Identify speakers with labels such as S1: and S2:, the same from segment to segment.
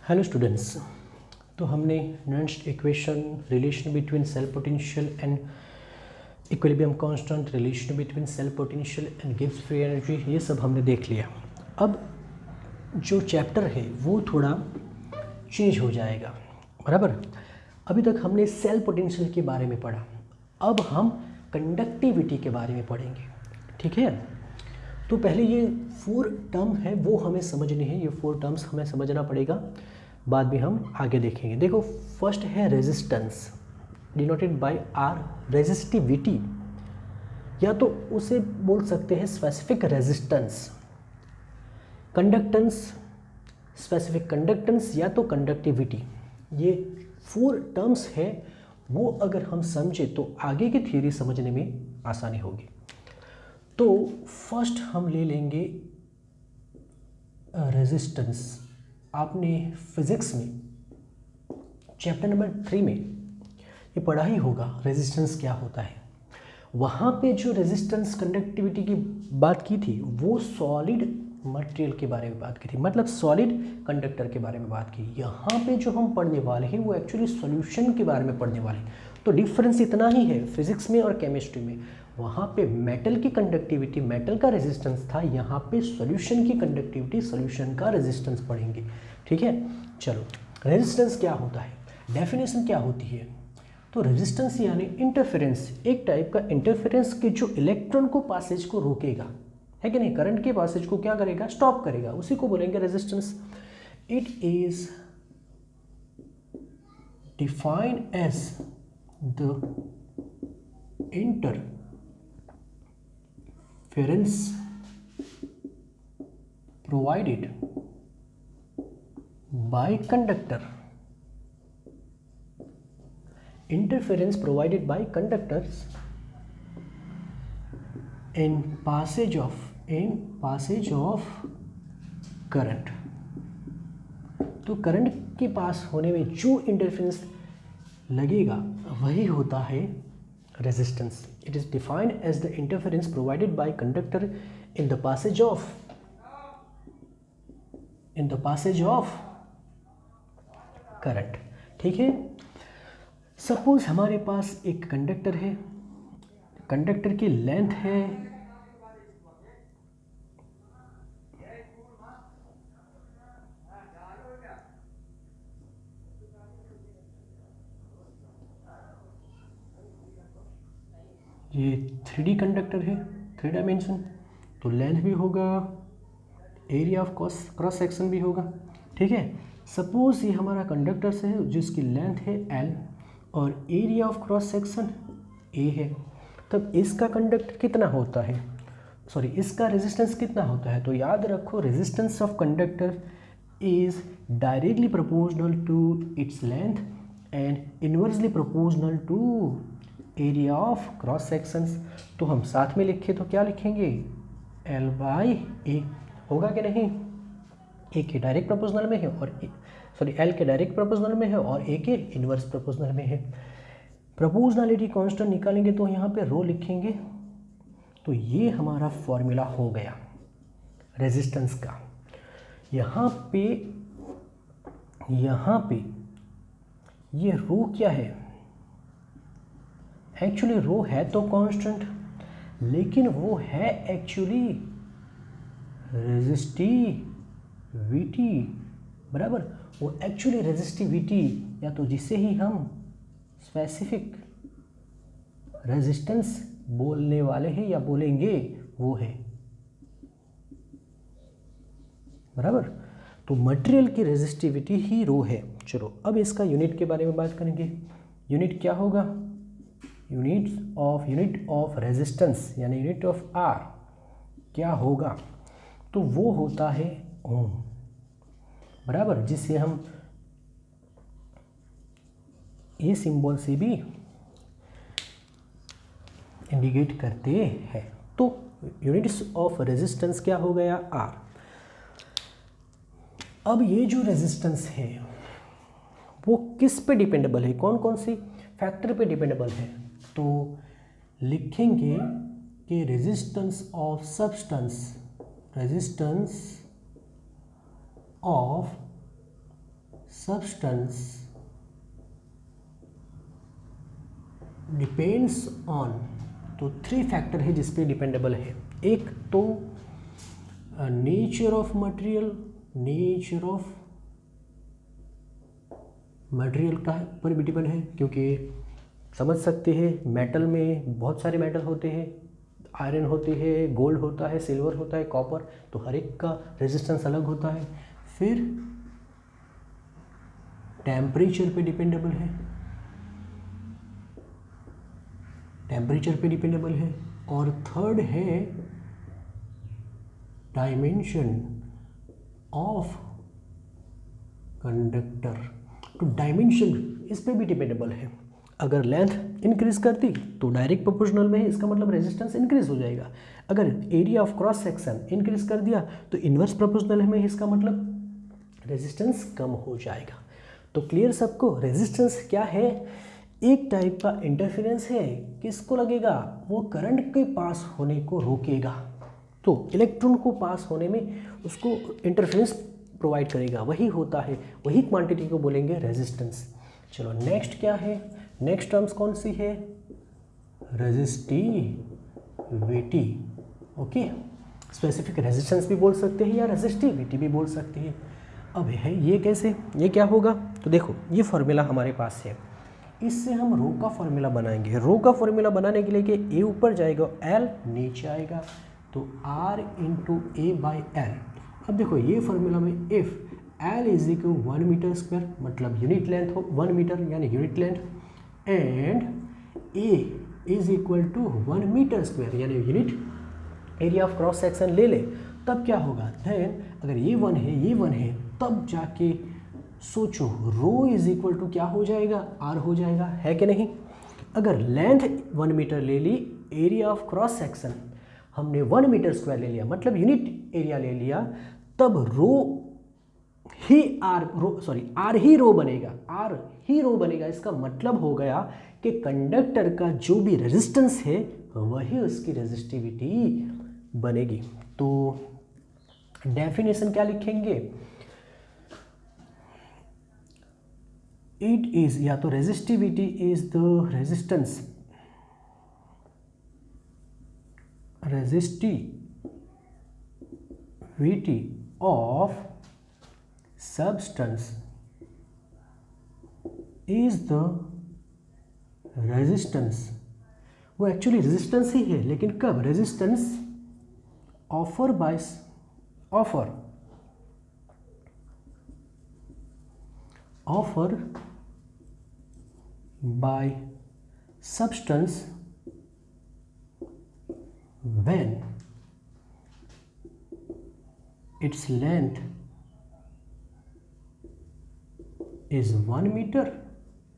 S1: Hello students. तो हमने next equation, relation between cell potential and equilibrium constant, relation between cell potential and Gibbs free energy, ये सब हमने देख लिया। अब जो चैप्टर है वो थोड़ा चेंज हो जाएगा, बराबर। अभी तक हमने सेल पोटेंशियल के बारे में पढ़ा, अब हम कंडक्टिविटी के बारे में पढ़ेंगे, ठीक है। तो पहले ये 4 टर्म है वो हमें समझने हैं, ये 4 टर्म्स हमें समझना पड़ेगा, बाद में हम आगे देखेंगे। देखो, फर्स्ट है resistance, denoted by R. Resistivity, या तो उसे बोल सकते हैं specific resistance. Conductance, specific conductance, या तो कंडक्टिविटी। ये 4 टर्म्स है, वो अगर हम समझे तो आगे की थ्योरी समझने में आसानी होगी। तो फर्स्ट हम ले लेंगे रेजिस्टेंस। आपने फिजिक्स में चैप्टर नंबर 3 में ये पढ़ा ही होगा, रेजिस्टेंस क्या होता है। वहाँ पे जो रेजिस्टेंस कंडक्टिविटी की बात की थी वो सॉलिड मटेरियल के बारे में बात की थी, मतलब सॉलिड कंडक्टर के बारे में बात की। यहाँ पे जो हम पढ़ने वाले हैं वो एक्चुअली सॉल्यूशन के बारे में पढ़ने वाले हैं। तो डिफरेंस इतना ही है फिजिक्स में और केमिस्ट्री में। वहाँ पे मेटल की कंडक्टिविटी, मेटल का रेजिस्टेंस था, यहाँ पे सॉल्यूशन की कंडक्टिविटी, सॉल्यूशन का रेजिस्टेंस पढ़ेंगे, ठीक है। चलो, रेजिस्टेंस क्या होता है, डेफिनेशन क्या होती है। तो रेजिस्टेंस यानी इंटरफेरेंस, एक टाइप का इंटरफेरेंस के जो इलेक्ट्रॉन को पासेज को रोकेगा, है कि नहीं, करंट के पासेज को क्या करेगा, स्टॉप करेगा, उसी को बोलेंगे resistance. It is defined as the interference provided by conductor. Interference provided by conductors in passage of current. तो करंट के पास होने में जो इंटरफेरेंस लगेगा वही होता है resistance. It is defined as the interference provided by conductor in the passage of current, ठीक है। सपोज हमारे पास एक कंडक्टर है, कंडक्टर की लेंथ है ये 3D कंडक्टर है, 3 डायमेंशन, तो लेंथ भी होगा, एरिया ऑफ क्रॉस सेक्शन भी होगा, ठीक है। सपोज ये हमारा कंडक्टर है जिसकी लेंथ है L और area of cross section A है, तब इसका कंडक्ट कितना होता है, सॉरी इसका रेजिस्टेंस कितना होता है। तो याद रखो, resistance of conductor is directly proportional to its length and inversely proportional to area of cross sections. तो हम साथ में लिखे तो क्या लिखेंगे, L/A होगा कि नहीं। ए के डायरेक्ट प्रोपोर्शनल में है और L के डायरेक्ट प्रोपोर्शनल में है और ए के इनवर्स प्रोपोर्शनल में है। प्रोपोर्शनलिटी कांस्टेंट निकालेंगे तो यहाँ पे रो लिखेंगे। तो ये हमारा फॉर्मूला हो गया रेजिस्टेंस का। यहाँ पे ये रो क्या है, एक्चुअली रो है तो कांस्टेंट, लेकिन वो है एक्चुअली रेजिस्टिविटी, बराबर। वो एक्चुअली रेजिस्टिविटी, या तो जिसे ही हम स्पेसिफिक रेजिस्टेंस बोलने वाले हैं या बोलेंगे, वो है, बराबर। तो मटेरियल की रेजिस्टिविटी ही रो है। चलो, अब इसका यूनिट के बारे में बात करेंगे। यूनिट क्या होगा, यूनिट ऑफ रेजिस्टेंस यानी यूनिट ऑफ आर क्या होगा, तो वो होता है ओम, बराबर, जिसे हम ये सिंबल से भी इंडिकेट करते हैं। तो यूनिट्स ऑफ रेजिस्टेंस क्या हो गया, आर। अब ये जो रेजिस्टेंस है वो किस पे डिपेंडेबल है, कौन कौन सी फैक्टर पे डिपेंडेबल है। तो लिखेंगे कि resistance of substance, resistance of substance depends on, तो 3 फैक्टर है जिस पे डिपेंडेबल है। एक तो nature of material, nature of material का पर भी डिपेंड है, क्योंकि समझ सकते हैं मेटल में बहुत सारे मेटल होते हैं, आयरन होती है, गोल्ड होता है, सिल्वर होता है, कॉपर, तो हर एक का रेजिस्टेंस अलग होता है। फिर टेम्परेचर पे डिपेंडेबल है, टेम्परेचर पे डिपेंडेबल है। और थर्ड है डायमेंशन ऑफ कंडक्टर, तो डायमेंशन इस पे भी डिपेंडेबल है। अगर लेंथ इंक्रीज करती तो डायरेक्ट प्रोपोर्शनल में है, इसका मतलब रेजिस्टेंस इंक्रीज हो जाएगा। अगर area of cross section increase कर दिया तो इन्वर्स प्रोपोर्शनल में, इसका मतलब रेजिस्टेंस कम हो जाएगा। तो क्लियर सबको, रेजिस्टेंस क्या है? एक टाइप का इंटरफेरेंस है, किसको लगेगा? वो करंट के पास होने को रोकेगा, तो इलेक्ट्रॉन को पास होने में उसको इंटरफेरेंस प्रोवाइड करेगा, वही होता है, वही क्वांटिटी को बोलेंगे रेजिस्टेंस। चलो नेक्स्ट क्या है? नेक्स्ट टर्म्स कौन सी है? रेजिस्टिविटी। ओके, स्पेसिफिक रेजिस्टेंस भी बोल सकते हैं या रेजिस्टिविटी भी बोल सकते हैं। अब है ये कैसे, ये क्या होगा? तो देखो ये फॉर्मूला हमारे पास है, इससे हम रो का फॉर्मूला बनाएंगे। रो का फॉर्मूला बनाने के लिए कि ए ऊपर जाएगा, एल नीचे आएगा, तो R into A by L. अब देखो ये फॉर्मूला में if L is equal 1 metre square, मतलब यूनिट लेंथ हो 1 मीटर यानी unit length, and A is equal to 1 metre square यानी unit area of cross section ले ले, तब क्या होगा? देन अगर ये 1 है, ये 1 है, तब जाके सोचो रो इज इक्वल टू क्या हो जाएगा? आर हो जाएगा, है कि नहीं? अगर लेंथ 1 मीटर ले ली, एरिया ऑफ क्रॉस सेक्शन हमने 1 मीटर स्क्वायर ले लिया, मतलब यूनिट एरिया ले लिया, तब रो ही आर ही रो बनेगा, आर ही रो बनेगा। इसका मतलब हो गया कि कंडक्टर का जो भी रेजिस्टेंस है वही उसकी रेजिस्टिविटी बनेगी। तो डेफिनेशन क्या लिखेंगे? इट इज, या तो resistivity is the resistance, resistivity of substance is the resistance, वो एक्चुअली रेजिस्टेंस ही है, लेकिन कब? Resistance offer by substance when its length is 1 meter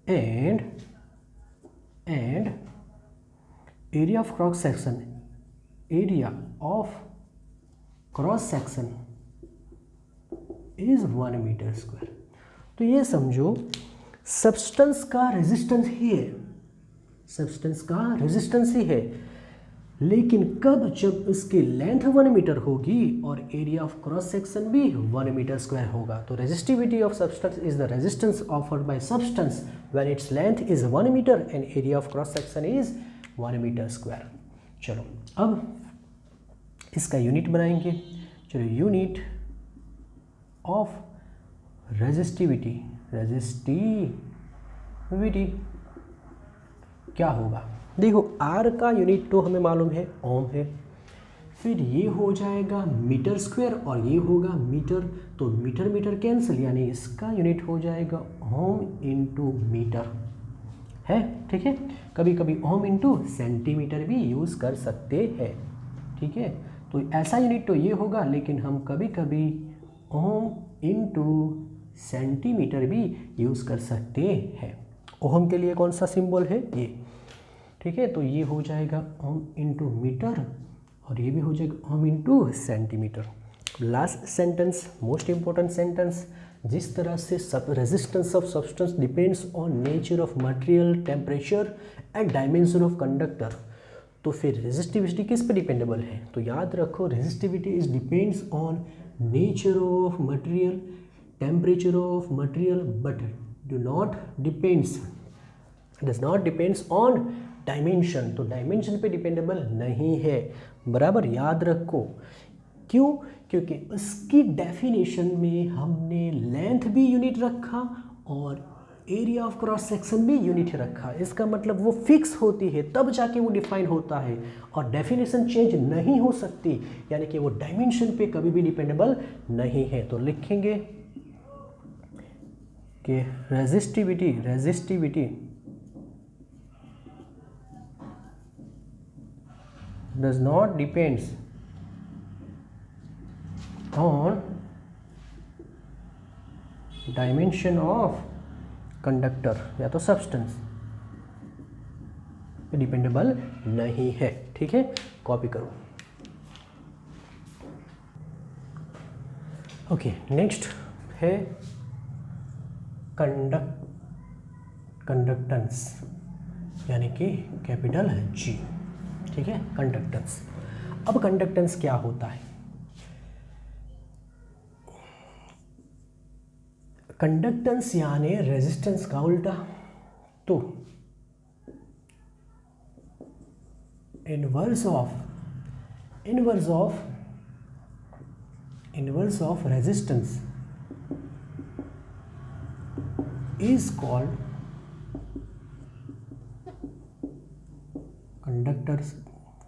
S1: and area of cross section is 1 metre square. तो ये समझो सब्सटेंस का रेजिस्टेंस ही है, सब्सटेंस का रेजिस्टेंस ही है, लेकिन कब? जब इसकी लेंथ 1 मीटर होगी और एरिया ऑफ क्रॉस सेक्शन भी 1 मीटर स्क्वायर होगा। तो resistivity of substance is the resistance offered by substance when its length is 1 metre and area of cross section is 1 metre square. चलो अब इसका यूनिट बनाएंगे। चलो यूनिट ऑफ रेजिस्टिविटी क्या होगा? देखो आर का यूनिट तो हमें मालूम है, ओम है, फिर ये हो जाएगा मीटर स्क्वायर और ये होगा मीटर, तो मीटर मीटर कैंसिल, यानी इसका यूनिट हो जाएगा ओम इंटू मीटर, है ठीक है। कभी कभी ओम इंटू सेंटीमीटर भी यूज़ कर सकते हैं, ठीक है। तो ऐसा यूनिट तो ये होगा, लेकिन हम कभी कभी ओम इंटू सेंटीमीटर भी यूज़ कर सकते हैं। ओम के लिए कौन सा सिंबल है? ये, ठीक है। तो ये हो जाएगा ओम इंटू मीटर और ये भी हो जाएगा ohm into centimetre. Last sentence, most important sentence, जिस तरह से सब resistance of substance depends on nature of material, temperature and dimension of conductor, तो फिर रेजिस्टिविटी किस पे डिपेंडेबल है? तो याद रखो resistivity is depends on nature of material, temperature of material but does not depends on dimension. तो dimension पे डिपेंडेबल नहीं है, बराबर याद रखो। क्यों? क्योंकि उसकी डेफिनेशन में हमने लेंथ भी यूनिट रखा और एरिया ऑफ क्रॉस सेक्शन भी यूनिट रखा। इसका मतलब वो फिक्स होती है तब जाके वो डिफाइन होता है और डेफिनेशन चेंज नहीं हो सकती, यानी कि वो डायमेंशन पे कभी भी डिपेंडेबल नहीं है। तो लिखेंगे कि resistivity does not depends on dimension of conductor या तो सब्सटेंस, डिपेंडेबल नहीं है। ठीक है, कॉपी करो। ओके, नेक्स्ट है कंडक्टेंस, यानी कि कैपिटल G। ठीक है, कंडक्टेंस। अब कंडक्टेंस क्या होता है? कंडक्टेंस यानी रेजिस्टेंस का उल्टा। तो inverse of resistance is called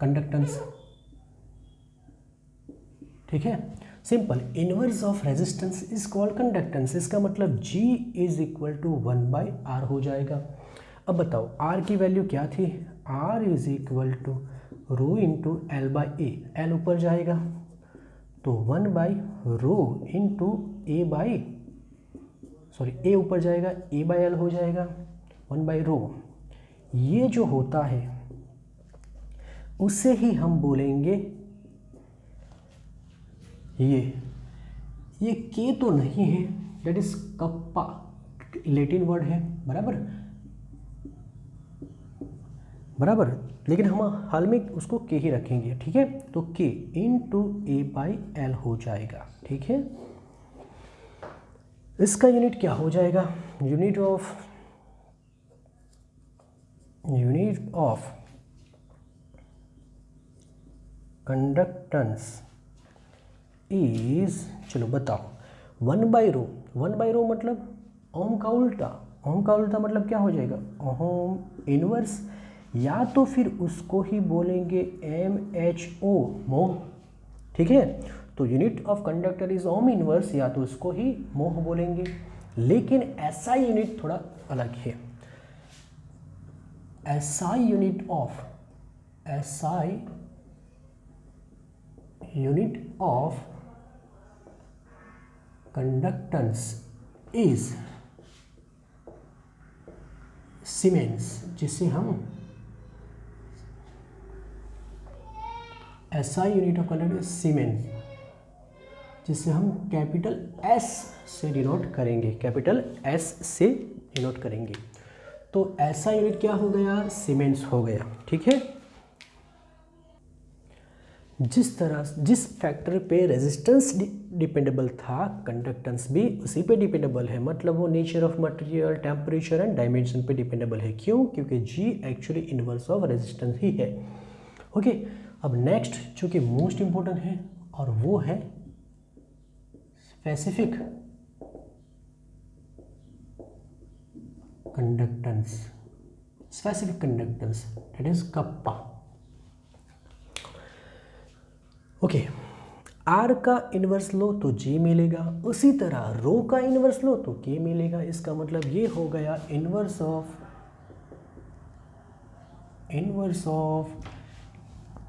S1: conductance. ठीक है, simple. Inverse of resistance is called conductance. इसका मतलब G is equal to 1/R हो जाएगा। अब बताओ R की वैल्यू क्या थी? R is equal to rho into L/A। L ऊपर जाएगा तो 1/रो इंटू A ऊपर जाएगा, A/L हो जाएगा 1/रो। ये जो होता है उससे ही हम बोलेंगे ये K तो नहीं है, that is kappa, Latin word है, बराबर। लेकिन हम हाल में उसको K ही रखेंगे। ठीक है, तो K इंटू A/L हो जाएगा। ठीक है, इसका यूनिट क्या हो जाएगा? यूनिट ऑफ कंडक्टेंस इज, चलो बताओ, 1/रो। 1/रो मतलब ओम का उल्टा। ओम का उल्टा मतलब क्या हो जाएगा? ओम इनवर्स, या तो फिर उसको ही बोलेंगे MHO, मोह। ठीक है, तो unit of conductor is ohm inverse, या तो उसको ही मोह बोलेंगे। लेकिन SI यूनिट थोड़ा अलग है। SI unit of conductance is siemens, जिसे हम SI unit of conductance siemens, जिसे हम कैपिटल S से डिनोट करेंगे, तो SI यूनिट क्या हो गया? सीमेंस हो गया। ठीक है, जिस फैक्टर पे रेजिस्टेंस डिपेंडेबल था, कंडक्टेंस भी उसी पे डिपेंडेबल है। मतलब वो nature of material, temperature and dimension पे डिपेंडेबल है। क्यों? क्योंकि G actually inverse of resistance ही है। ओके, अब नेक्स्ट जो कि मोस्ट इम्पोर्टेंट है, और वो है specific conductance, that is kappa. Okay, R का इन्वर्स लो तो G मिलेगा, उसी तरह रो का इन्वर्स लो तो K मिलेगा। इसका मतलब ये हो गया inverse of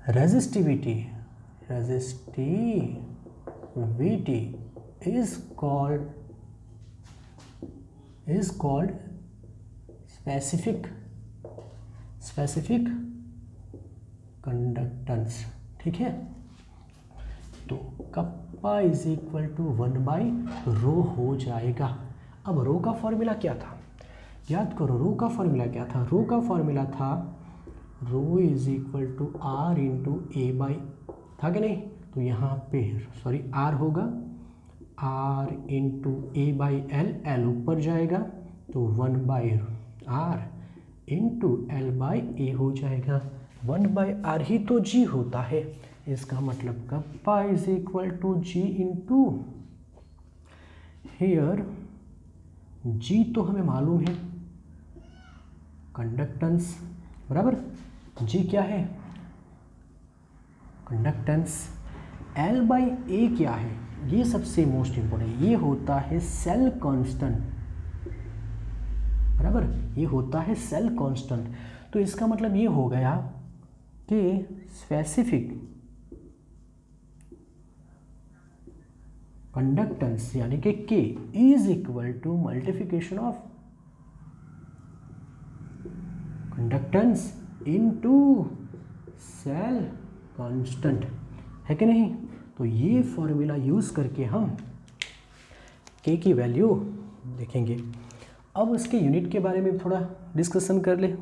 S1: resistivity is called specific conductance. ठीक है, तो कप्पा इज इक्वल टू 1/रो हो जाएगा। अब रो का फॉर्मूला क्या था? याद करो, रो का फॉर्मूला क्या था? रो का फॉर्मूला था rho is equal to R into A/, था कि नहीं? तो यहाँ पे R होगा, R into A by L, L ऊपर जाएगा तो 1/r इंटू एल बाई ए हो जाएगा। 1/r ही तो g होता है, इसका मतलब kappa is equal to G into here g तो हमें मालूम है कंडक्टेंस, बराबर। g क्या है? कंडक्टेंस। l बाई ए क्या है? ये सबसे मोस्ट इंपॉर्टेंट, ये होता है सेल कांस्टेंट, बराबर, ये होता है सेल कांस्टेंट। तो इसका मतलब ये हो गया कि स्पेसिफिक कंडक्टेंस यानी कि K is equal to multiplication of conductance into cell constant, है कि नहीं? तो ये फॉर्मूला यूज़ करके हम K की वैल्यू देखेंगे। अब उसके यूनिट के बारे में थोड़ा डिस्कशन कर ले।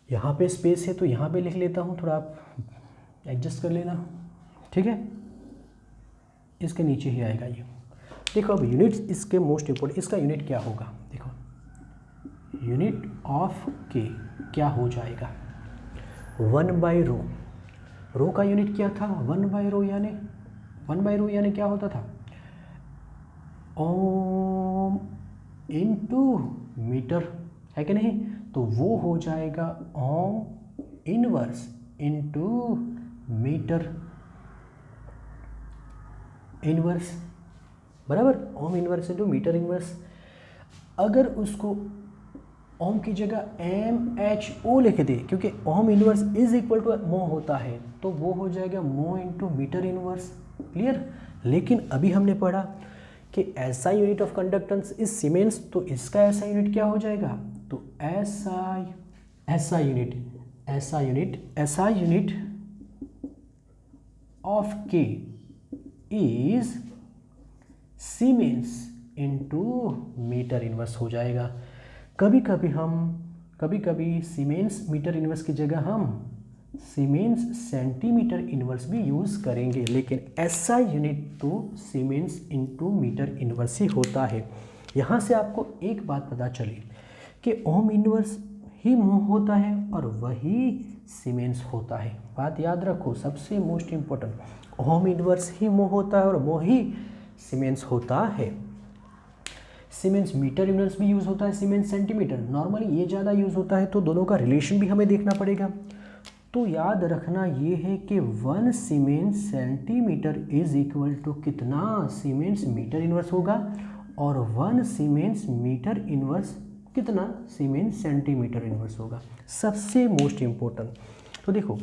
S1: यहाँ पे स्पेस है तो यहाँ पे लिख लेता हूँ, थोड़ा आप एडजस्ट कर लेना, ठीक है। इसके नीचे ही आएगा ये। देखो अब यूनिट इसके मोस्ट इम्पोर्टेंट, इसका यूनिट क्या होगा? देखो यूनिट ऑफ K क्या हो जाएगा? 1/ρ। रो का यूनिट क्या था? 1/ρ, यानी 1/ρ यानी क्या होता था? ओम इनटू मीटर, है कि नहीं? तो वो हो जाएगा ohm inverse into metre inverse, बराबर। Ohm inverse into metre inverse. अगर उसको ओम की जगह MHO लिख दे, क्योंकि ohm inverse is equal to mho होता है, तो वो हो जाएगा मो इनटू मीटर इनवर्स, क्लियर। लेकिन अभी हमने पढ़ा कि ऐसा unit of conductance is siemens, तो इसका ऐसा यूनिट क्या हो जाएगा? तो ऐसा unit of K is siemens into metre inverse हो जाएगा। कभी कभी सीमेंस मीटर इनवर्स की जगह हम सीमेंस सेंटीमीटर इनवर्स भी यूज़ करेंगे, लेकिन ऐसा यूनिट तो सीमेंस इनटू मीटर इनवर्स ही होता है। यहाँ से आपको एक बात पता चली कि ओम इनवर्स ही मो होता है और वही सीमेंस होता है। बात याद रखो, सबसे मोस्ट इम्पोर्टेंट, ओम इनवर्स ही मो होता है और मो ही सीमेंस होता है। सीमेंस मीटर इनवर्स भी यूज़ होता है, सीमेंस सेंटीमीटर, नॉर्मली ये ज़्यादा यूज़ होता है, तो दोनों का रिलेशन भी हमें देखना पड़ेगा। तो याद रखना ये है कि 1 siemens centimetre is equal to कितना सीमेंस मीटर इनवर्स होगा, और 1 सीमेंस मीटर इनवर्स कितना सीमेंस सेंटीमीटर इनवर्स होगा, सबसे मोस्ट इम्पोर्टेंट। तो देखो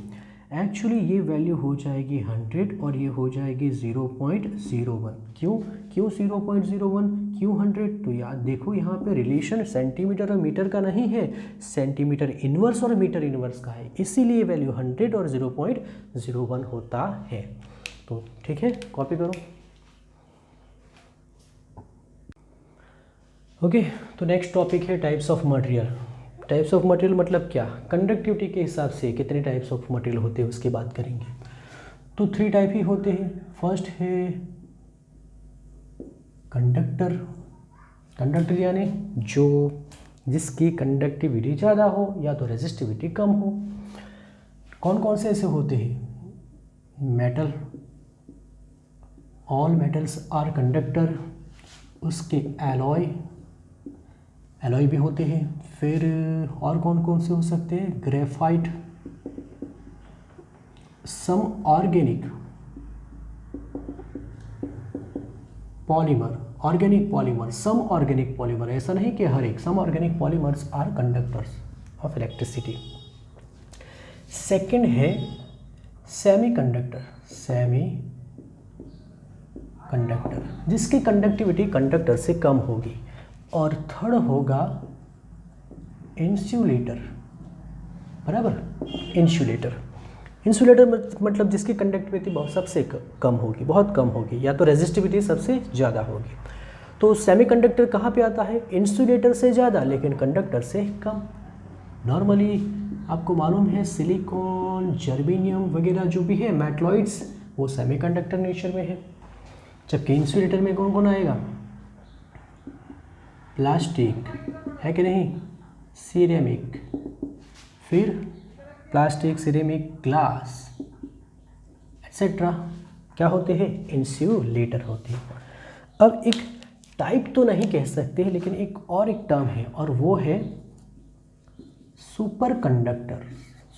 S1: एक्चुअली ये वैल्यू हो जाएगी 100 और ये हो जाएगी 0.01। क्यों 0.01, क्यों 100? तो याद देखो यहाँ पे रिलेशन सेंटीमीटर और मीटर का नहीं है, सेंटीमीटर इनवर्स और मीटर इनवर्स का है, इसीलिए वैल्यू 100 और 0.01 होता है। तो ठीक है, कॉपी करो। ओके, तो नेक्स्ट टॉपिक है types of material. Types of material मतलब क्या? कंडक्टिविटी के हिसाब से कितने टाइप्स ऑफ मटेरियल होते हैं उसकी बात करेंगे। तो 3 टाइप ही होते हैं। फर्स्ट है कंडक्टर यानी जिसकी कंडक्टिविटी ज़्यादा हो या तो रेजिस्टिविटी कम हो। कौन कौन से ऐसे होते हैं? Metal, all metals are conductor. उसके एलॉय भी होते हैं। फिर और कौन कौन से हो सकते हैं? Graphite, some organic polymer, some organic polymer, ऐसा नहीं कि हर एक, some organic polymers are conductors of electricity. Second है सेमीकंडक्टर, जिसकी कंडक्टिविटी कंडक्टर से कम होगी। और थर्ड होगा इंसुलेटर, बराबर। इंसुलेटर मतलब जिसकी कंडक्टिविटी सबसे कम होगी, बहुत कम होगी, या तो रेजिस्टिविटी सबसे ज़्यादा होगी। तो सेमीकंडक्टर कहाँ पे आता है? इंसुलेटर से ज़्यादा लेकिन कंडक्टर से कम। नॉर्मली आपको मालूम है सिलिकॉन, जर्मेनियम वगैरह जो भी है मेटलॉइड्स, वो सेमीकंडक्टर नेचर में है। जबकि इंसुलेटर में कौन कौन आएगा, प्लास्टिक है कि नहीं, सिरेमिक, फिर प्लास्टिक, सिरेमिक, ग्लास एक्सेट्रा क्या होते हैं, इंसुलेटर होते हैं। अब एक टाइप तो नहीं कह सकते लेकिन एक टर्म है और वो है super conductor.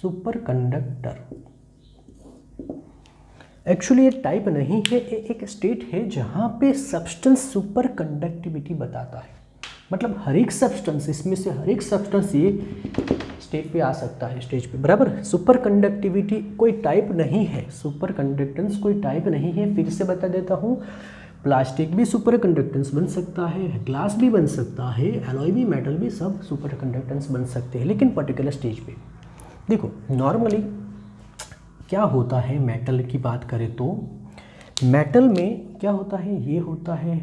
S1: Super conductor actually ये टाइप नहीं है, ये एक स्टेट है जहाँ पे सब्सटेंस सुपर कंडक्टिविटी बताता है। मतलब हर एक सब्सटेंस, इसमें से हर एक सब्सटेंस ये स्टेज पे आ सकता है, स्टेज पे, बराबर। सुपर कंडक्टिविटी कोई टाइप नहीं है, सुपर कंडक्टेंस कोई टाइप नहीं है। फिर से बता देता हूँ, प्लास्टिक भी सुपर कंडक्टेंस बन सकता है, ग्लास भी बन सकता है, एलॉय भी, मेटल भी, सब सुपर कंडक्टेंस बन सकते हैं, लेकिन पर्टिकुलर स्टेज पे। देखो नॉर्मली क्या होता है, मेटल की बात करें तो मेटल में क्या होता है, ये होता है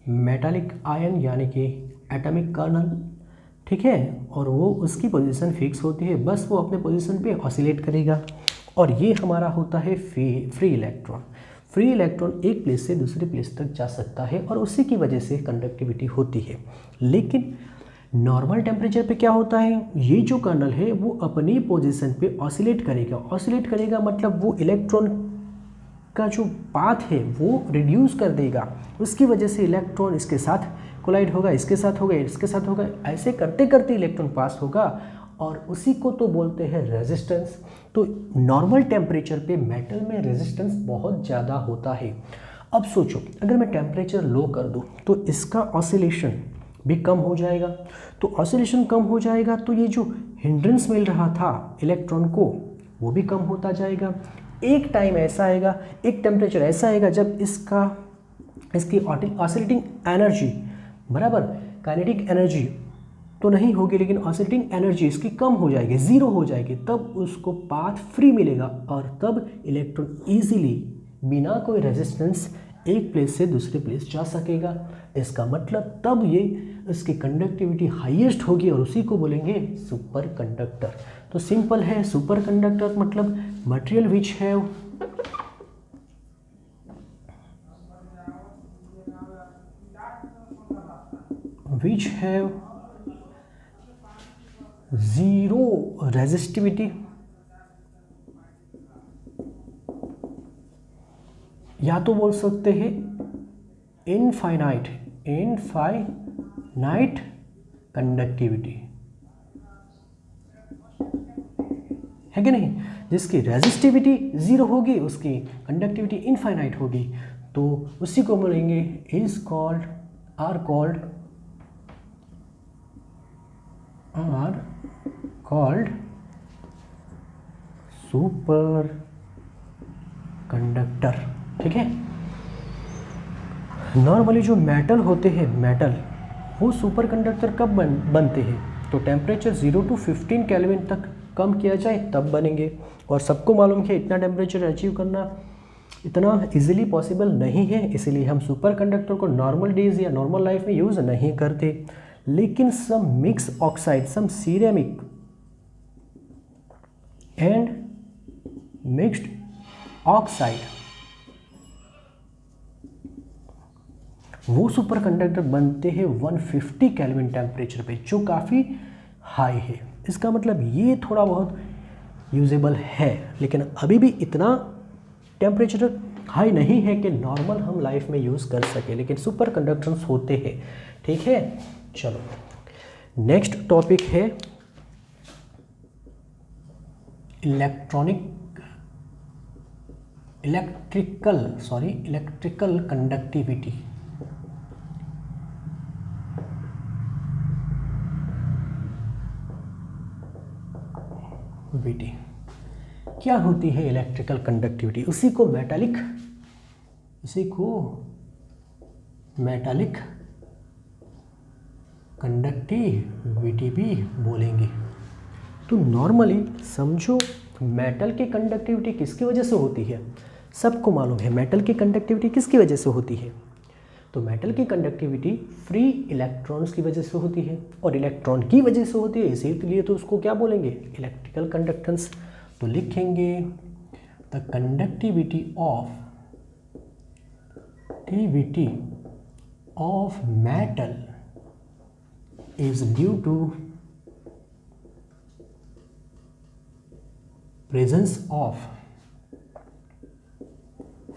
S1: मेटालिक आयन यानी कि एटॉमिक कर्नल, ठीक है, और वो उसकी पोजीशन फिक्स होती है, बस वो अपने पोजीशन पे ऑसिलेट करेगा। और ये हमारा होता है फ्री इलेक्ट्रॉन। फ्री इलेक्ट्रॉन एक प्लेस से दूसरे प्लेस तक जा सकता है और उसी की वजह से कंडक्टिविटी होती है। लेकिन नॉर्मल टेम्परेचर पे क्या होता है, ये जो कर्नल है वो अपनी पोजीशन पे ऑसिलेट करेगा। ऑसिलेट करेगा मतलब वो इलेक्ट्रॉन का जो पाथ है वो रिड्यूस कर देगा, उसकी वजह से इलेक्ट्रॉन इसके साथ कोलाइड होगा, इसके साथ होगा, इसके साथ होगा, ऐसे करते करते इलेक्ट्रॉन पास होगा और उसी को तो बोलते हैं रेजिस्टेंस। तो नॉर्मल टेम्परेचर पे मेटल में रेजिस्टेंस बहुत ज़्यादा होता है। अब सोचो अगर मैं टेम्परेचर लो कर दूँ तो इसका ऑसिलेशन भी कम हो जाएगा। तो ऑसिलेशन कम हो जाएगा तो ये जो हिंड्रेंस मिल रहा था इलेक्ट्रॉन को वो भी कम होता जाएगा। एक टाइम ऐसा आएगा, एक टेम्परेचर ऐसा आएगा जब इसकी ऑसिलेटिंग एनर्जी, बराबर, काइनेटिक एनर्जी तो नहीं होगी लेकिन ऑसिलेटिंग एनर्जी इसकी कम हो जाएगी, ज़ीरो हो जाएगी, तब उसको पाथ फ्री मिलेगा और तब इलेक्ट्रॉन ईजिली बिना कोई रेजिस्टेंस एक प्लेस से दूसरे प्लेस जा सकेगा। इसका मतलब तब ये इसकी कंडक्टिविटी हाईएस्ट होगी और उसी को बोलेंगे सुपर कंडक्टर। तो सिंपल है, सुपर कंडक्टर मतलब material which have zero resistivity या तो बोल सकते हैं इनफाइनाइट कंडक्टिविटी, है कि नहीं। जिसकी रेजिस्टिविटी ज़ीरो होगी उसकी कंडक्टिविटी इनफाइनाइट होगी, तो उसी को बोलेंगे आर कॉल्ड सुपर कंडक्टर, ठीक है। नॉर्मली जो मेटल होते हैं, मेटल वो सुपर कंडक्टर कब बनते हैं, तो टेम्परेचर 0 to 15 केल्विन तक कम किया जाए तब बनेंगे। और सबको मालूम है इतना टेम्परेचर अचीव करना इतना इजीली पॉसिबल नहीं है, इसीलिए हम सुपर कंडक्टर को नॉर्मल डेज या नॉर्मल लाइफ में यूज़ नहीं करते। लेकिन some mix oxide, some ceramic and mixed oxide, वो सुपर कंडक्टर बनते हैं 150 केल्विन टेम्परेचर पे, जो काफ़ी हाई है। इसका मतलब ये थोड़ा बहुत यूजेबल है, लेकिन अभी भी इतना टेम्परेचर हाई नहीं है कि नॉर्मल हम लाइफ में यूज़ कर सके, लेकिन सुपर कंडक्टर्स होते हैं, ठीक है। चलो नेक्स्ट टॉपिक है इलेक्ट्रिकल कंडक्टिविटी। क्या होती है इलेक्ट्रिकल कंडक्टिविटी, उसी को मेटालिक कंडक्टिविटी भी बोलेंगे। तो नॉर्मली समझो मेटल की कंडक्टिविटी किसकी वजह से होती है, सबको मालूम है मेटल की कंडक्टिविटी किसकी वजह से होती है। तो मेटल की कंडक्टिविटी फ्री इलेक्ट्रॉन्स की वजह से होती है और इलेक्ट्रॉन की वजह से होती है, इसीलिए तो उसको क्या बोलेंगे, इलेक्ट्रिकल कंडक्टेंस। तो लिखेंगे the conductivity of conductivity of metal is due to presence of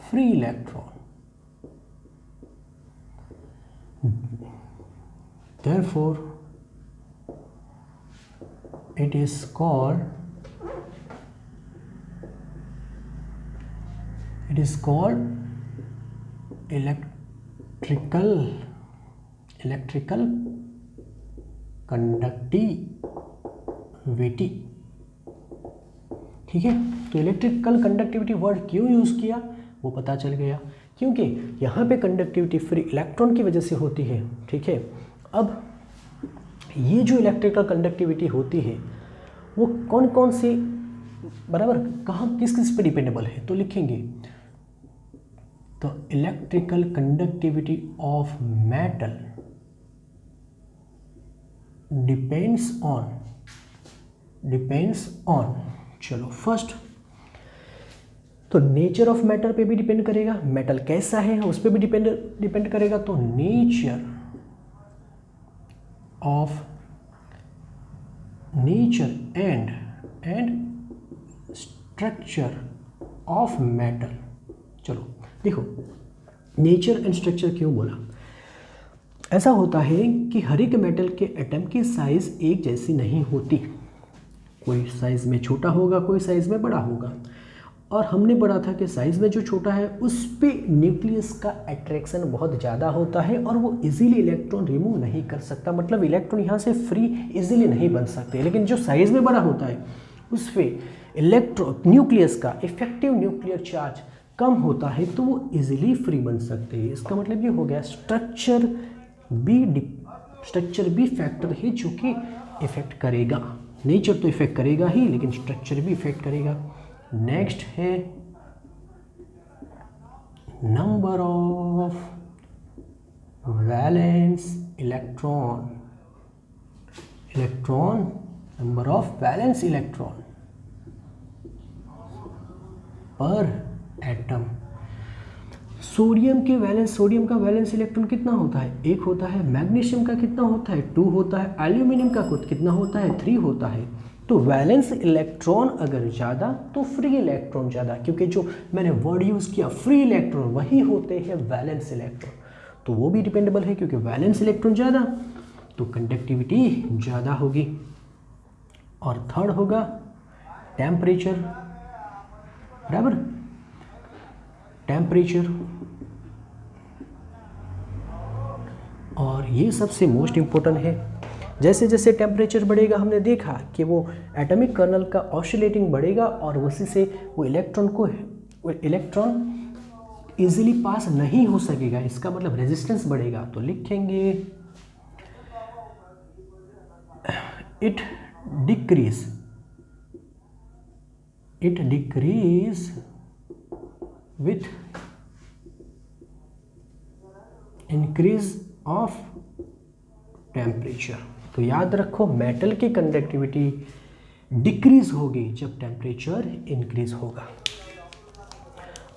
S1: free electron. Therefore, it is called electrical conductivity. ठीक है, तो इलेक्ट्रिकल कंडक्टिविटी वर्ड क्यों यूज़ किया वो पता चल गया, क्योंकि यहाँ पे कंडक्टिविटी फ्री इलेक्ट्रॉन की वजह से होती है। ठीक है, अब ये जो इलेक्ट्रिकल कंडक्टिविटी होती है वो कौन कौन सी बराबर कहाँ किस किस पे डिपेंडेबल है, तो लिखेंगे तो electrical conductivity of metal depends on चलो फर्स्ट तो नेचर ऑफ मैटर पे भी डिपेंड करेगा, मेटल कैसा है उस पर भी डिपेंड करेगा। तो nature and structure of metal. चलो देखो नेचर एंड स्ट्रक्चर क्यों बोला, ऐसा होता है कि हर एक मेटल के एटम की साइज एक जैसी नहीं होती, कोई साइज में छोटा होगा कोई साइज में बड़ा होगा। और हमने पढ़ा था कि साइज में जो छोटा है उस पे न्यूक्लियस का अट्रैक्शन बहुत ज़्यादा होता है और वो इजीली इलेक्ट्रॉन रिमूव नहीं कर सकता, मतलब इलेक्ट्रॉन यहाँ से फ्री इजीली नहीं बन सकते। लेकिन जो साइज में बड़ा होता है उस पर न्यूक्लियस का इफेक्टिव न्यूक्लियर चार्ज कम होता है तो वो इजीली फ्री बन सकते हैं। इसका मतलब ये हो गया स्ट्रक्चर भी फैक्टर है जो कि इफेक्ट करेगा। नेचर तो इफेक्ट करेगा ही लेकिन स्ट्रक्चर भी इफेक्ट करेगा। नेक्स्ट है number of valence electron, number of valence electron पर एटम। सोडियम का वैलेंस इलेक्ट्रॉन कितना होता है, एक होता है। मैग्नीशियम का कितना होता है, 2 होता है। एल्यूमिनियम का कितना होता है, 3 होता है। तो वैलेंस इलेक्ट्रॉन अगर ज़्यादा तो फ्री इलेक्ट्रॉन ज़्यादा, क्योंकि जो मैंने वर्ड यूज़ किया फ्री इलेक्ट्रॉन वही होते हैं वैलेंस इलेक्ट्रॉन, तो वो भी डिपेंडेबल है क्योंकि वैलेंस इलेक्ट्रॉन ज़्यादा तो कंडक्टिविटी ज़्यादा होगी। और थर्ड होगा टेम्परेचर, बराबर टेम्परेचर। और ये सबसे मोस्ट इम्पोर्टेंट है। जैसे जैसे टेम्परेचर बढ़ेगा हमने देखा कि वो एटॉमिक कर्नल का ऑसिलेटिंग बढ़ेगा और उसी से वो इलेक्ट्रॉन इजीली पास नहीं हो सकेगा, इसका मतलब रेजिस्टेंस बढ़ेगा। तो लिखेंगे it decrease with increase of temperature. तो याद रखो मेटल की कंडक्टिविटी डिक्रीज होगी जब टेम्परेचर इंक्रीज होगा।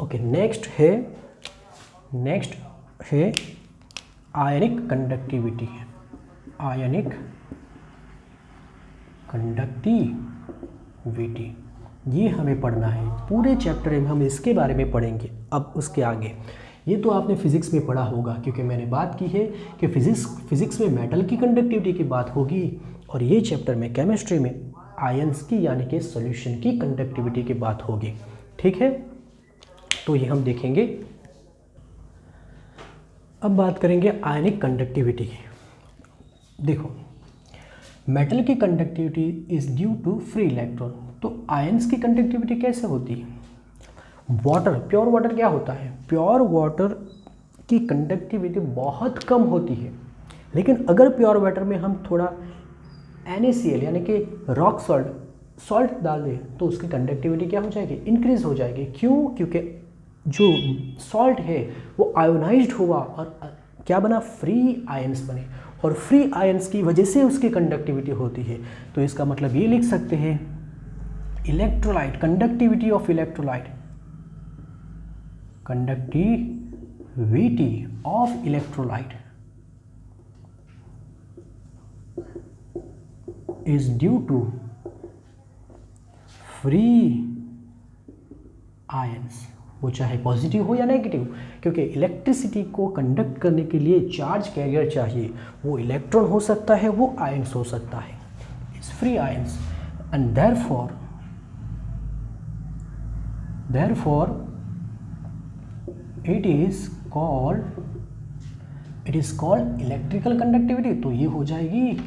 S1: ओके, नेक्स्ट है आयनिक कंडक्टिविटी। आयनिक कंडक्टिविटी ये हमें पढ़ना है, पूरे चैप्टर में हम इसके बारे में पढ़ेंगे। अब उसके आगे ये तो आपने फिजिक्स में पढ़ा होगा क्योंकि मैंने बात की है कि फिजिक्स में मेटल की कंडक्टिविटी की बात होगी और ये चैप्टर में केमिस्ट्री में आयंस की यानी कि सॉल्यूशन की कंडक्टिविटी की बात होगी। ठीक है, तो ये हम देखेंगे। अब बात करेंगे आयनिक कंडक्टिविटी की। देखो मेटल की conductivity is due to free electron, तो आयंस की कंडक्टिविटी कैसे होती है। प्योर वाटर क्या होता है, प्योर वाटर की कंडक्टिविटी बहुत कम होती है। लेकिन अगर प्योर वाटर में हम थोड़ा NaCl यानी कि रॉक सॉल्ट डाल दें तो उसकी कंडक्टिविटी क्या हो जाएगी, इंक्रीज हो जाएगी। क्यों, क्योंकि जो सॉल्ट है वो आयोनाइज्ड हुआ और क्या बना, फ्री आयंस बने, और फ्री आयंस की वजह से उसकी कंडक्टिविटी होती है। तो इसका मतलब ये लिख सकते हैं electrolyte, conductivity of electrolyte, conductivity Vt of electrolyte is due to free ions, वो चाहे पॉजिटिव हो या नेगेटिव, क्योंकि इलेक्ट्रिसिटी को कंडक्ट करने के लिए चार्ज कैरियर चाहिए, वो इलेक्ट्रॉन हो सकता है, वो आयंस हो सकता है, it's free ions, and therefore it is called electrical conductivity. तो ये हो जाएगी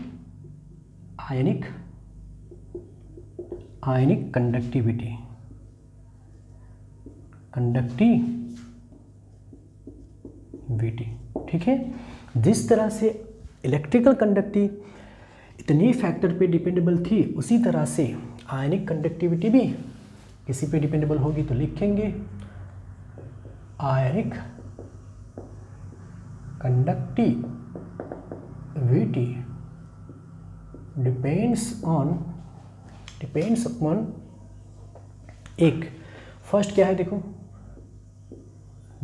S1: आयनिक कंडक्टिविटी, ठीक है। जिस तरह से इलेक्ट्रिकल कंडक्टिविटी इतने फैक्टर पे डिपेंडेबल थी, उसी तरह से आयनिक कंडक्टिविटी भी किसी पे डिपेंडेबल होगी। तो लिखेंगे आयनिक कंडक्टिविटी डिपेंड्स अपॉन एक, फर्स्ट क्या है देखो,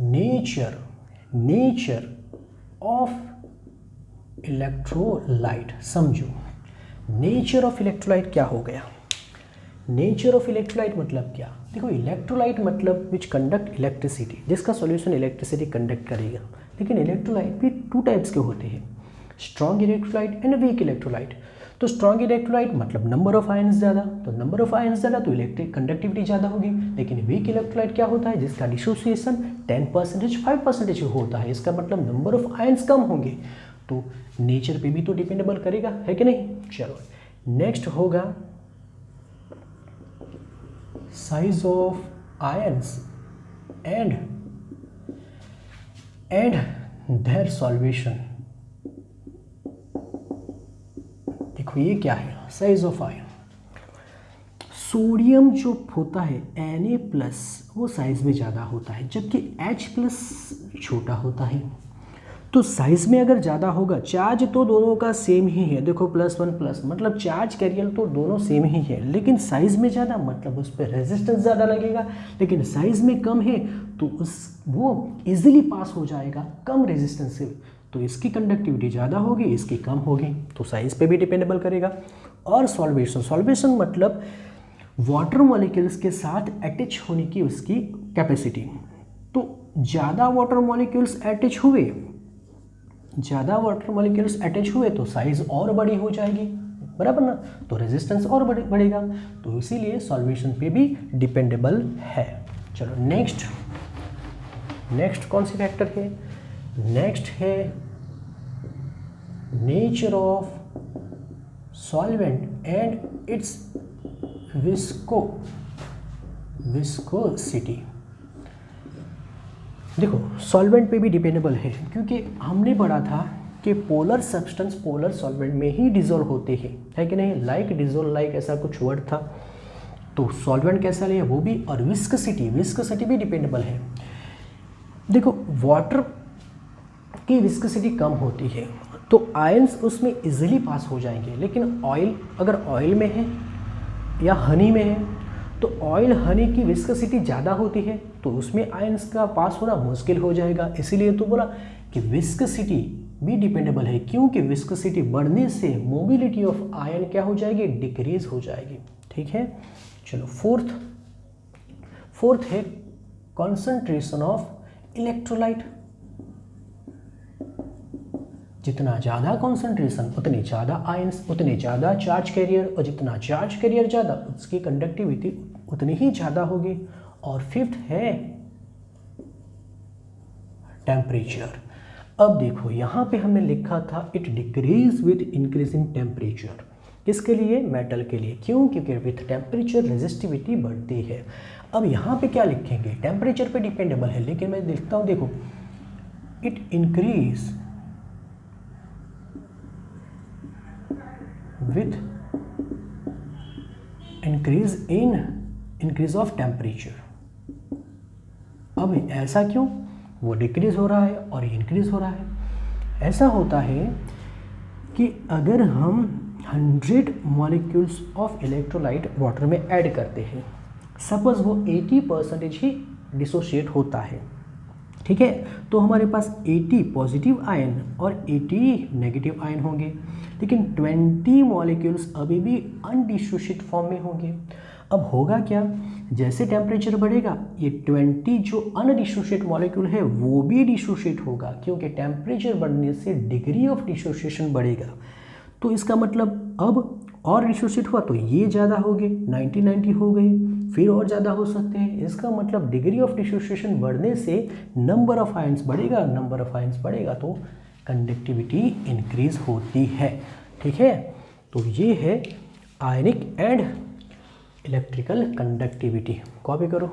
S1: नेचर ऑफ इलेक्ट्रोलाइट। समझो नेचर ऑफ इलेक्ट्रोलाइट क्या हो गया। नेचर ऑफ इलेक्ट्रोलाइट मतलब क्या, देखो इलेक्ट्रोलाइट मतलब विच कंडक्ट इलेक्ट्रिसिटी, जिसका सॉल्यूशन इलेक्ट्रिसिटी कंडक्ट करेगा। लेकिन इलेक्ट्रोलाइट भी टू टाइप्स के होते हैं, strong electrolyte and weak electrolyte. तो स्ट्रॉन्ग इलेक्ट्रोलाइट मतलब नंबर ऑफ आयंस ज़्यादा, तो नंबर ऑफ आयंस ज़्यादा तो इलेक्ट्रिक कंडक्टिविटी ज़्यादा होगी। लेकिन वीक इलेक्ट्रोलाइट क्या होता है, जिसका डिसोसिएशन 10%, 5% होता है, इसका मतलब नंबर ऑफ आयंस कम होंगे। तो नेचर पे भी तो डिपेंडेबल करेगा, है कि नहीं। चलो नेक्स्ट होगा size of ions and their solvation. देखो ये क्या है, साइज ऑफ आयन। सोडियम जो होता है Na+ वो साइज में ज़्यादा होता है, जबकि H+ छोटा होता है। तो साइज में अगर ज़्यादा होगा, चार्ज तो दोनों का सेम ही है, देखो +1+ मतलब चार्ज कैरियर तो दोनों सेम ही है, लेकिन साइज में ज़्यादा मतलब उस पर रेजिस्टेंस ज़्यादा लगेगा। लेकिन साइज में कम है तो वो इजीली पास हो जाएगा कम रेजिस्टेंस से, तो इसकी कंडक्टिविटी ज़्यादा होगी, इसकी कम होगी। तो साइज पे भी डिपेंडेबल करेगा। और सॉल्वेशन मतलब वाटर मॉलिक्यूल्स के साथ अटैच होने की उसकी कैपेसिटी। तो ज़्यादा वाटर मॉलिक्यूल्स अटैच हुए तो साइज और बड़ी हो जाएगी, बराबर ना, तो रेजिस्टेंस और बढ़ेगा। तो इसीलिए सॉल्वेशन पे भी डिपेंडेबल है। चलो नेक्स्ट कौन सी फैक्टर है, नेक्स्ट है nature of solvent and it's viscosity. देखो सॉल्वेंट पे भी डिपेंडेबल है, क्योंकि हमने पढ़ा था कि पोलर सब्सटेंस पोलर सॉल्वेंट में ही डिजोल्व होते हैं, है कि नहीं, लाइक ऐसा कुछ वर्ड था। तो सॉल्वेंट कैसा लिया वो भी, और विस्कोसिटी भी डिपेंडेबल है। देखो वाटर की विस्कोसिटी कम होती है तो आयंस उसमें इजीली पास हो जाएंगे, लेकिन अगर ऑयल में है या हनी में है तो ऑयल हनी की विस्कोसिटी ज़्यादा होती है, तो उसमें आयंस का पास होना मुश्किल हो जाएगा। इसीलिए तो बोला कि विस्कोसिटी भी डिपेंडेबल है, क्योंकि विस्कोसिटी बढ़ने से मोबिलिटी ऑफ आयन क्या हो जाएगी, डिक्रीज हो जाएगी। ठीक है, चलो फोर्थ है कॉन्सेंट्रेशन ऑफ इलेक्ट्रोलाइट। जितना ज़्यादा कॉन्सेंट्रेशन उतने ज़्यादा आयंस, उतने ज़्यादा चार्ज कैरियर, और जितना चार्ज कैरियर ज़्यादा उसकी कंडक्टिविटी उतनी ही ज़्यादा होगी। और फिफ्थ है टेम्परेचर। अब देखो यहाँ पे हमने लिखा था it decrease with increasing temperature. किसके लिए, मेटल के लिए। क्यों, क्योंकि विथ टेम्परेचर रेजिस्टिविटी बढ़ती है। अब यहाँ पे क्या लिखेंगे, टेम्परेचर पे डिपेंडेबल है, लेकिन मैं लिखता हूँ देखो it increase with increase of temperature। अब ऐसा क्यों, वो डिक्रीज हो रहा है और ये इंक्रीज हो रहा है। ऐसा होता है कि अगर हम 100 मॉलिक्यूल्स ऑफ इलेक्ट्रोलाइट वाटर में ऐड करते हैं, सपोज वो 80% ही डिसोशिएट होता है, ठीक है। तो हमारे पास 80 पॉजिटिव आयन और 80 नेगेटिव आयन होंगे, लेकिन 20 मॉलिक्यूल्स अभी भी अनडिसोशिएट फॉर्म में होंगे। अब होगा क्या, जैसे टेम्परेचर बढ़ेगा ये 20 जो अनडिसोशिएट मॉलिक्यूल है वो भी डिसोशिएट होगा, क्योंकि टेम्परेचर बढ़ने से डिग्री ऑफ डिसोसिएशन बढ़ेगा। तो इसका मतलब अब और डिसोशिएट हुआ तो ये ज़्यादा हो गए, 90 हो गए, फिर और ज़्यादा हो सकते हैं। इसका मतलब डिग्री ऑफ डिसोसिएशन बढ़ने से नंबर ऑफ आयंस बढ़ेगा, नंबर ऑफ आयंस बढ़ेगा तो कंडक्टिविटी इंक्रीज होती है। ठीक है, तो ये है आयनिक एंड इलेक्ट्रिकल कंडक्टिविटी। कॉपी करो।